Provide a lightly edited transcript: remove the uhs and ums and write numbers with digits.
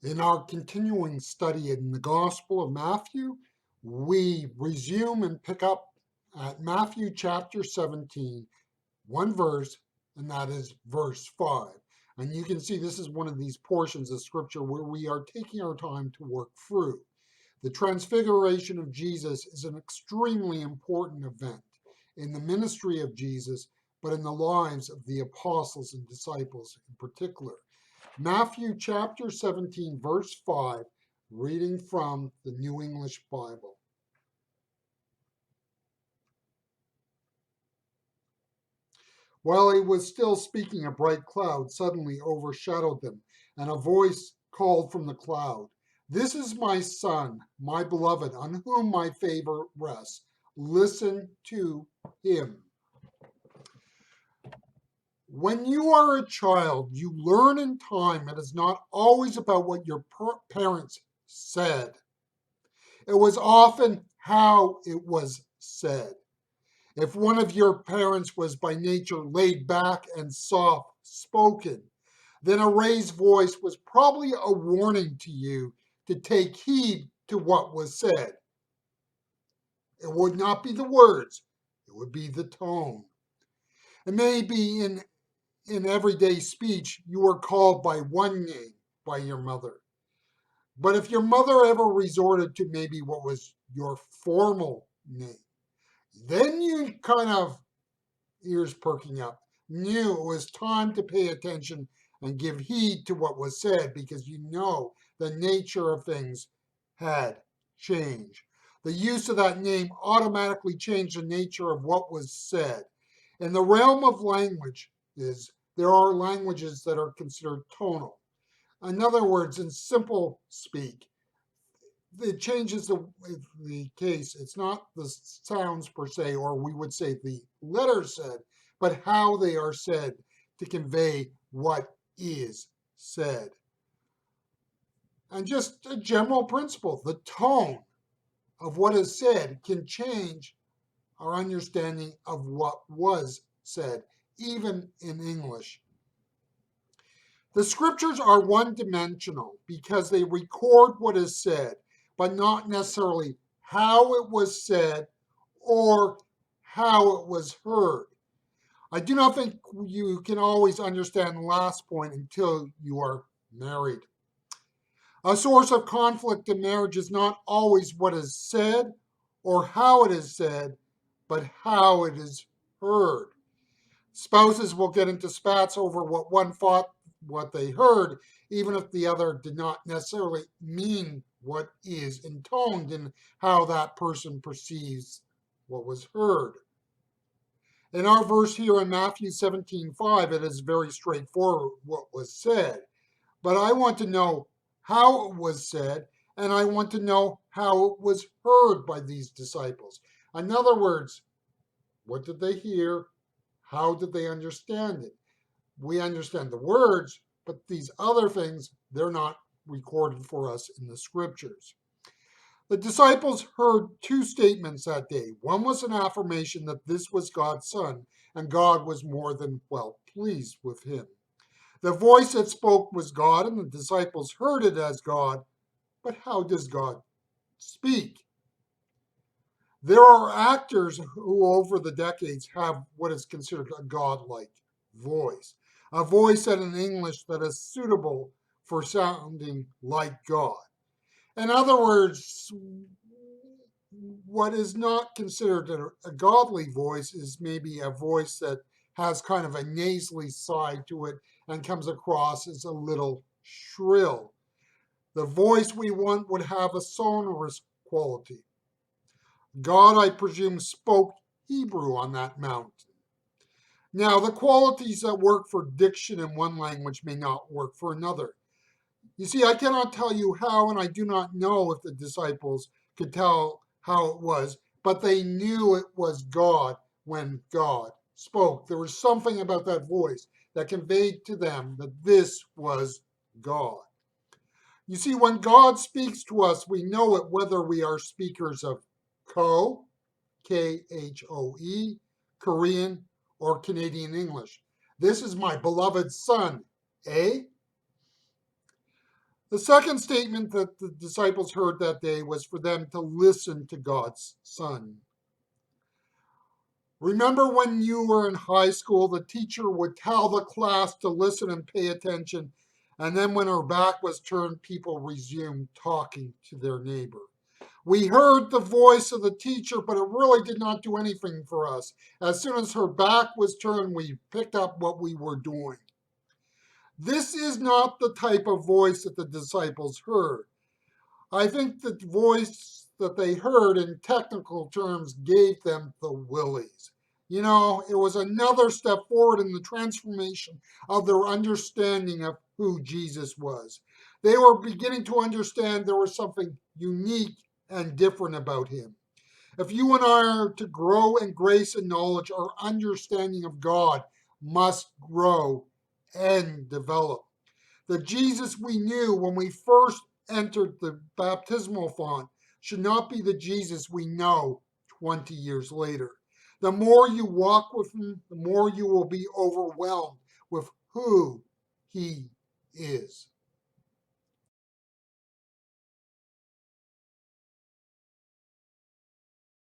In our continuing study in the Gospel of Matthew, we resume and pick up at Matthew chapter 17, one verse, and that is verse 5. And you can see this is one of these portions of Scripture where we are taking our time to work through. The transfiguration of Jesus is an extremely important event in the ministry of Jesus, but in the lives of the apostles and disciples in particular. Matthew chapter 17, verse 5, reading from the New English Bible. While he was still speaking, a bright cloud suddenly overshadowed them, and a voice called from the cloud, "This is my Son, my beloved, on whom my favor rests. Listen to him." When you are a child, you learn in time it is not always about what your parents said. It was often how it was said. If one of your parents was by nature laid back and soft spoken, then a raised voice was probably a warning to you to take heed to what was said. It would not be the words, it would be the tone. It may be in everyday speech, you are called by one name by your mother. But if your mother ever resorted to maybe what was your formal name, then you kind of, ears perking up, knew it was time to pay attention and give heed to what was said because you know the nature of things had changed. The use of that name automatically changed the nature of what was said. In the realm of language, there are languages that are considered tonal. In other words, in simple speak, it changes the case. It's not the sounds per se, or we would say the letters said, but how they are said to convey what is said. And just a general principle, the tone of what is said can change our understanding of what was said, even in English. The scriptures are one-dimensional because they record what is said, but not necessarily how it was said or how it was heard. I do not think you can always understand the last point until you are married. A source of conflict in marriage is not always what is said or how it is said, but how it is heard. Spouses will get into spats over what one thought, what they heard, even if the other did not necessarily mean what is intoned in how that person perceives what was heard. In our verse here in Matthew 17:5, it is very straightforward what was said. But I want to know how it was said, and I want to know how it was heard by these disciples. In other words, what did they hear? How did they understand it? We understand the words, but these other things, they're not recorded for us in the scriptures. The disciples heard two statements that day. One was an affirmation that this was God's Son, and God was more than well pleased with him. The voice that spoke was God, and the disciples heard it as God. But how does God speak? There are actors who, over the decades, have what is considered a godlike voice, a voice in English that is suitable for sounding like God. In other words, what is not considered a godly voice is maybe a voice that has kind of a nasally side to it and comes across as a little shrill. The voice we want would have a sonorous quality. God, I presume, spoke Hebrew on that mountain. Now, the qualities that work for diction in one language may not work for another. You see, I cannot tell you how, and I do not know if the disciples could tell how it was, but they knew it was God when God spoke. There was something about that voice that conveyed to them that this was God. You see, when God speaks to us, we know it whether we are speakers of K-H-O-E, Korean, or Canadian English. This is my beloved Son, eh? The second statement that the disciples heard that day was for them to listen to God's Son. Remember when you were in high school, the teacher would tell the class to listen and pay attention, and then when her back was turned, people resumed talking to their neighbor. We heard the voice of the teacher, but it really did not do anything for us. As soon as her back was turned, we picked up what we were doing. This is not the type of voice that the disciples heard. I think the voice that they heard in technical terms gave them the willies. You know, it was another step forward in the transformation of their understanding of who Jesus was. They were beginning to understand there was something unique and different about him. If you and I are to grow in grace and knowledge, our understanding of God must grow and develop. The Jesus we knew when we first entered the baptismal font should not be the Jesus we know 20 years later. The more you walk with him, the more you will be overwhelmed with who he is.